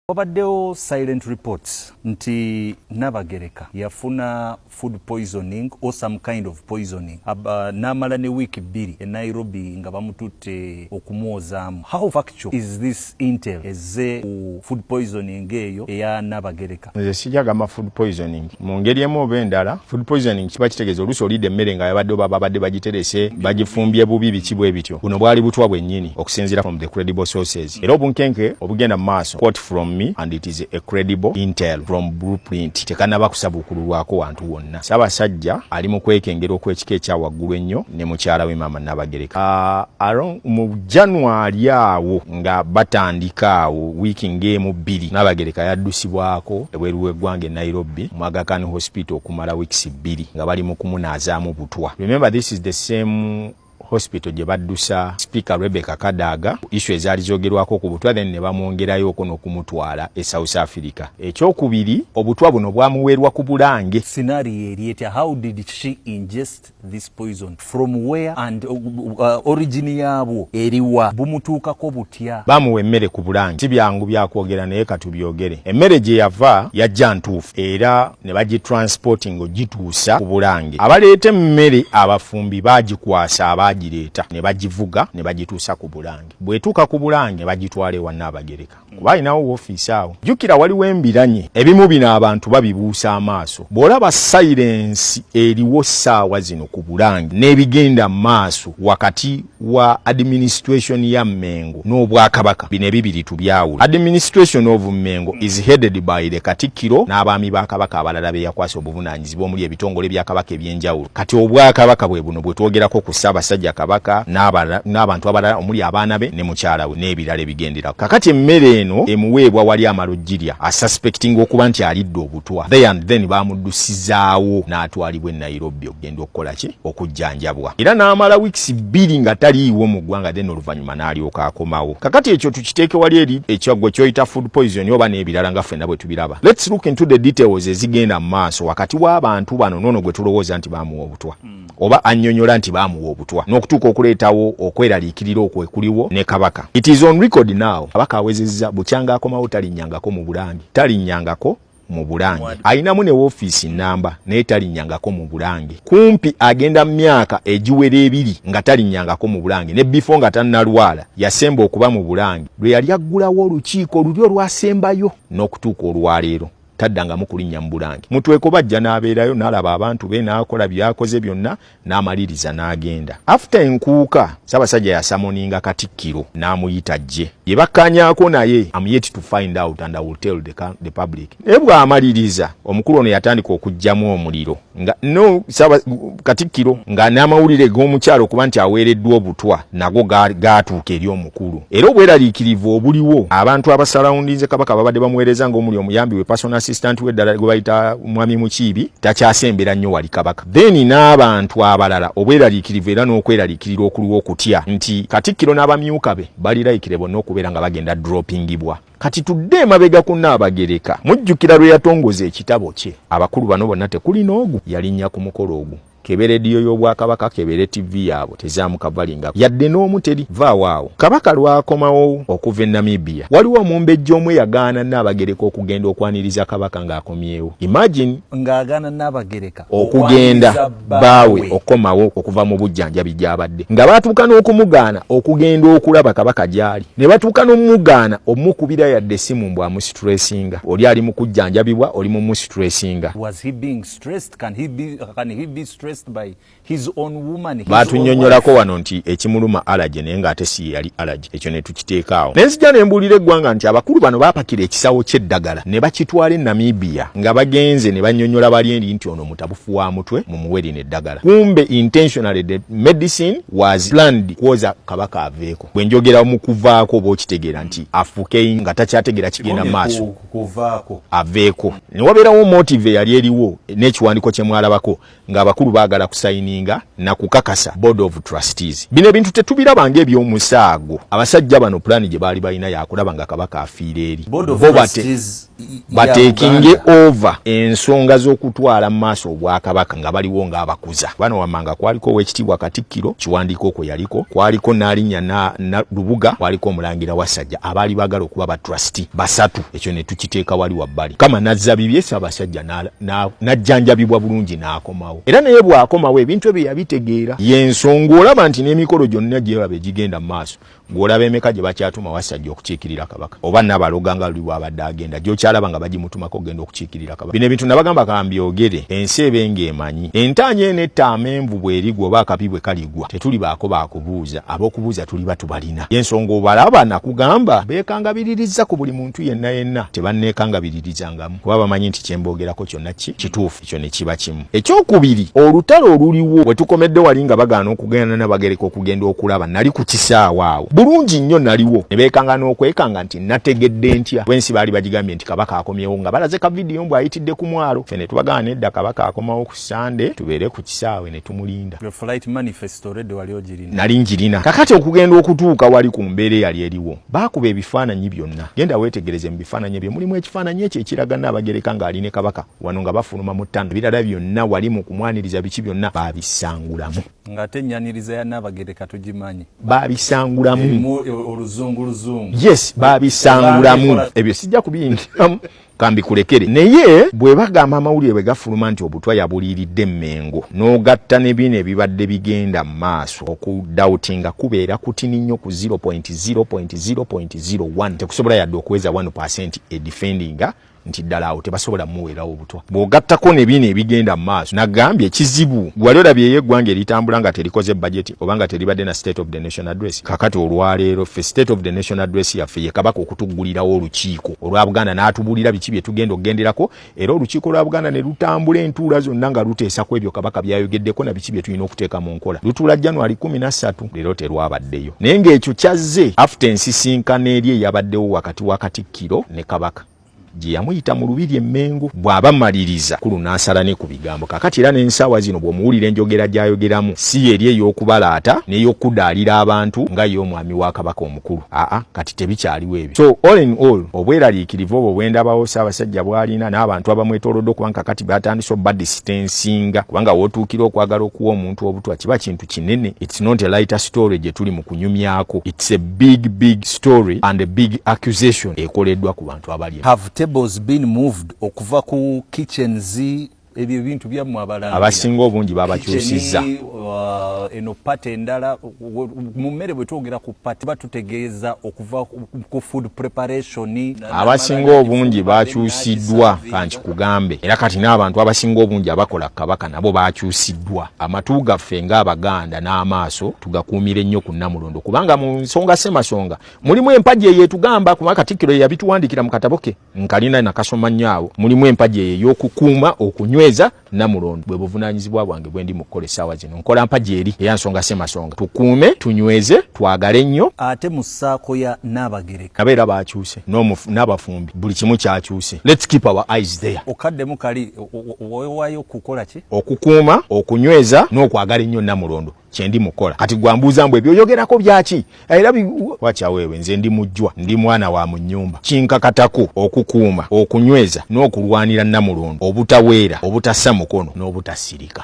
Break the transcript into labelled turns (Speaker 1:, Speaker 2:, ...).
Speaker 1: Wabaddewo silent reports nti Nabagereka yafuna food poisoning or some kind of poisoning namala ne week 2 e Nairobi nga bamututte okumwozaamu. How factual is this intel eze food poisoning eyo eya Nabagereka?
Speaker 2: Sijagamba food poisoning mu ngeri emu oba endala. Food poisoning kiba kitegeeza oluusi olidde emmere nga yabadde oba babadde bagiterese bagifumbye bubi biki bwe bityo. Buno bwali butwa bwennyini okusinziira from the credible sources. Era obunkenke obugenda mu maaso quote from me and it is a credible intel from Blueprint. Tekanaba kusabukululwako wantu wonna. Ssaabasajja ali mu kwekengera okw'ekika ekya waggulu ennyo ne mukyala we Maama Nabagereka. Mu January awo nga batandika awo wiiki ng'emu 2 Nabagereka yaddusibwako ebweru w'eggwanga e Nairobi mu Aga Khan Hospital okumala weeks 2 nga bali mu kumunaazaamu butwa. Remember, this is the same hospital gye baddusa Speaker Rebecca Kadaga. Issue ezaali zoogerwako ku butwa then ne bamwongerayo n'okumutwala e South Africa. Ekyokubiri, obutwa buno bwamuweerwa ku Bulange.
Speaker 1: Scenario erieta, how did she ingest this poison? From where and origin yaabwo eriwa? Bumutuukako butya?
Speaker 2: Bamuwa emmere ku Bulange. Si byangu byakwogera naye katubyogere. Emmere gye yava yajja ntuufu era ne bagitransporting ogituusa ku Bulange. Abaleeta emmere abafumbi baagikwasa abaagireeta ne bagivuga ne bagituusa ku Bulange. Bwetuuka ku Bulange bagitwala ewa Nabagereka. Kuba alinawo woofiisi awo. Jjukira waliwo embiranye. Ebimu bino abantu babibuusa amaaso. Bw'olaba silence eriwo ssaawa zino ku Bulange n'ebigenda maaso wakati wa administration ya Mmengo n'Obwakabaka, bino ebibiri tubyawula. Administration of Mmengo is headed by the Katikkiro n'abaami ba Kabaka abalala be yakwasa obuvunaanyizibwa omuli ebitongole bya Kabaka eby'enjawulo. Kati Obwakabaka bwe buno bwe twogerako ku Ssaabasajja Kabaka n'abantu abalala omuli abaana be ne mukyala we n'ebirala ebigenderako. Kakati emmere eno emuweebwa wali amalojjirya asuspecting okuba nti alidde obutwa. Then bamuddusizaawo n'atwalibwa e Nairobi okugenda okukola ki? Okujjanjabwa. Era n'amala weeks 2 nga taliiwo mu ggwanga then oluvannyuma n'alyoka akomawo. Kakati ekyo tukiteeke wali eri ekyaggwe kyoyita food poison oba n'ebirala nga ffenna bwe tubiraba. Let's look into the details ezigenda mu maaso wakati w'abantu bano noono gwe tulowooza nti baamuwa obutwa. Oba annyonnyola nti baamuwa obutwa n'okutuuka okuleetawo okweraliikirira okwekuliwo ne Kabaka. It is on record now. Kabaka awezezza bukyanga akomawo talinnyangako mu Bulange. Talinnyangako mu Bulange. Ayinamu ne woofiisi nnamba naye talinnyangako mu Bulange. Kumpi agenda myaka egiwera 2 nga talinnyangako mu Bulange. Ne before nga tannalwala yasemba okuba mu Bulange. Lwe yali aggulawo olukiiko lulyo lwasembayo n'okutuuka olwaleero. Taddanga mu kulinnya mu Bulange. Mutweko bajja n'abeerayo n'alaba abantu be n'akola byakoze byonna n'amaliriza n'agenda. After enkuuka Ssaabasajja yasamoninga Katikkiro n'amuyita jje. Ye bakkaanyaako naye am yet to find out and I will tell the public. Naye bw'amaliriza omukulu ono yatandika okuggyamu omuliro nga Katikkiro nga n'amawulire g'omukyalo okuba nti aweereddwa obutwa nago gaatuuka eri omukulu. Era obweraliikirivu obuliwo abantu abasalawundinze Kabaka babadde bamuweereza ng'omuli omuyambi we personal assistant we ddala gwe bayita Mwami Mukiibi takyasembera nnyo wali Kabaka. Then n'abantu abalala obweraliikirivu era n'okweraliikirira okuliwo okutya nti Katikkiro n'abamyuka be baliraikire bonna okubeera nga bagenda droppingibwa. Kati tudde emabega ku Nabagereka. Mujjukira lwe yatongoza ekitabo kye. Abakulu bano bonna tekuli n'ogu yalinnya ku mukolo ogwo. Kebe rediyo y'Obwakabaka, kebe TV yaabo tezaamukabalinga yadde n'omu teri vaawaawo. Kabaka lwakomawo okuva e Namibia waliwo omumbejja omwe yagaana Nabagereka okugenda okwaniriza Kabaka ng'akomyewo. Imagine
Speaker 1: ng'agaana Nabagereka
Speaker 2: okugenda baawe okomawo okuva mu bujjanjabi gy'abadde nga baatuuka n'okumugaana okugenda okulaba Kabaka gy'ali ne batuuka n'omugaana omukubira yadde simu mbw amustressinga. Oli ali mu kujjanjabibwa oli mu mustressinga.
Speaker 1: Was he being stressed? Can he be stressed by his own woman?
Speaker 2: Batunnyonnyolako wano nti ekimuluma allergy naye ng'ate si yali allergy. Ekyo ne tukiteekaawo. Nenzija ne mbuulira eggwanga nti abakulu bano baapakira ekisawo ky'eddagala ne bakitwala e Namibia nga bagenze ne bannyonnyola bali endi nti ono mutabufu wa mutwe mumuweri n'eddagala. Kumbe intentionally the medicine was planned kwoza Kabaka aveeko. Bwe njogera mu kuvaako oba okitegeera nti afuke nga takyategeera kigenda maaso
Speaker 1: kuvaako
Speaker 2: aveeko. Ne wabeerawo motive yali eriwo n'ekiwandiiko kye mwalabako ng'abakulu baagala kusayininga na kukakasa board of trustees. Bino ebintu tetubirabanga eby'omusaago. Abasajja bano pulani gye baali balina yakulaba nga Kabaka afiira eri.
Speaker 1: Board of trustees
Speaker 2: batekinge over ensonga z'okutwala mu maaso obwakabaka nga baliwo ng'abakuza. Bano wamanga kwaliko Oweekitiibwa Katikkiro, kiwandiiko kwe yaliko, kwaliko Nnaalinya na Lubuga, kwaliko Omulangira Wasajja abaali baagala okuba ba trustee basatu. Ekyo ne tukiteeka wali wabbali. Kama Nazzabibye Ssaabasajja n'ajjanjabibwa bulungi n'akomawo. Era naye bw'akomawo ebintu ebyo yabitegeera. Y'ensonga olaba nti n'emikolo gyonna gy'eba gigenda mu maaso. Ng'olaba emeka gye bakyatuma Wasajja okukiikirira Kabaka. Oba Nabaloga nga luli bw'abadde agenda. Gy'okyalaba nga bagimutumako ogenda okukiikirira Kabaka. Bino ebintu nabagamba kambyogere. Ensi ebenga emanyi. Entaanya eno amenvu bw'erigwa oba akapi bwe kaligwa. Tetuli baako baakubuuza. Ab'okubuuza tuli batubalina. Y'ensonga obalaba nakugamba beekangabiririza ku buli muntu yenna. Tebanneekangabiririzangamu. Kuba bamanyi nti kye mboogerako kyonna kituufu. Ekyo ne kiba kimu. Ekyokubiri, olutalo oluliwo we tukomedde wali nga bagaana okugenda n'Abagereka okugenda okulaba nali ku kisaawa awo. Bulungi nnyo naliwo. Ne beekanga n'okwekanga nti nategedde ntya. Bwensi baali bagigambye nti Kabaka akomyewo nga balaze ka vidiyo mbw ayitidde ku mwalo. Fene tubagaana edda Kabaka akomawo ku Sande tubeere ku kisaawe ne tumulinda.
Speaker 1: Your flight manifesto already wali ogirina.
Speaker 2: Nali njirina. Kakati okugenda okutuuka wali ku mbeera eyali eriwo. Baakuba ebifaananyi byonna. Genda weetegereze mu bifaananyi bye mulimu ekifaananyi ekyo ekiraga Nnabagereka ng'ali ne Kabaka wano nga bafuluma mu ttanda. Ebirala byonna wali mu kumwaniriza biki byonna baabisangulamu.
Speaker 1: Ng'ate ennyaniriza ya Nnabagereka tugimanyi.
Speaker 2: Baabisangulamu.
Speaker 1: Oluzungu.
Speaker 2: Yes, baabisangulamu. Ebyo sijja kubiyingiramu. Kambi kulekere. Naye bwe bagamba amawulire bwe gafuluma nti obutwa yabuliiridde Mmengo n'ogatta ne bino ebibadde bigenda mu maaso okudawutinga kubeera kutini nnyo ku 0.0.0.01 tekusobola yadde okuweza 1% edefendinga nti ddala awo tebasobola muweerawo obutwa. Bw'ogattako ne bino ebigenda mu maaso nagambye ekizibu wali olabye eggwanga eritambula nga terikoze budget oba nga teribadde na State of the Nation Address. Kakati olwaleero ffe State of the Nation Address yaffe ye Kabaka okutuggulirawo olukiiko olwa Buganda n'atubuulira biki bye tugenda okugenderako era olukiiko lwa Buganda ne lutambula entuula zonna nga luteesa ku ebyo Kabaka byayogeddeko na biki bye tulina okuteeka mu nkola. Lutuula January 13 leero terwabaddeyo. Naye ng'ekyo kyazze after ensisinkano eri eyabaddewo wakati wa Katikkiro ne Kabaka. Gye yamuyita mu lubiri Mmengo bw'aba maliriza kulu n'asala ne ku bigambo. Kakati era n'ensaawa zino bw'omuwulira enjogera gy'ayogeramu si eri ey'okubalaata n'ey'okudaalira abantu nga y'omwami wa Kabaka omukulu. Kati tebikyaliwo ebyo. So all in all obweraliikirivu obwo bwendabawo Ssaabasajja bw'alina n'abantu abamwetoolodde okubanga kakati batandise obadistancinga kubanga wootuukira okwagala okuwa omuntu obutwa kiba kintu kinene. It's not a lighter story gye tuli mu kunyumyako. It's a big story and a big accusation ekoleddwa ku bantu abali.
Speaker 1: Tables been moved okuva ku kitchens ebyo bintu byammwe abalala
Speaker 2: abasinga obungi babakyusizza
Speaker 1: eno pate endala mu mmere bwe twogera ku pate batutegeeza okuva ku food preparation
Speaker 2: abasinga obungi bakyusiddwa kanti kugambe era kati n'abantu abasinga obungi abakola Kabaka nabo bakyusiddwa. Amatu gaffe ng'Abaganda n'amaaso tugakuumire nnyo ku Nnamulondo kubanga mu nsonga semasonga mulimu empagi eyetugamba kuba Katikkiro yabituwandikira mu katabo ke nkalina nakasoma nnyo awo mulimu empagi ey'okukuuma okunywa Nnamulondo bwe buvunaanyizibwa bwange bwe ndi mu kukola essaawa zino nkola mpagi eri eya nsonga semasonga tukuume tunyweze twagale nnyo.
Speaker 1: Ate mu ssaako ya Nnabagereka
Speaker 2: abeera bakyuse n'abafumbi buli kimu kyakyuse. Let's keep our eyes there.
Speaker 1: Okaddemu kali weewaayo kukola ki
Speaker 2: okukuuma okunyweza n'okwagala ennyo Nnamulondo kyendi mukola. Kati gwambuuza mbwe ebyoyogerako byaki era wakyaweewe nze ndi mujjwa ndi mwana wa mu nnyumba kinkakatako okukuuma okunyweza n'okulwanira Nnamulondo obutaweera obutassa mukono n'obutasirika.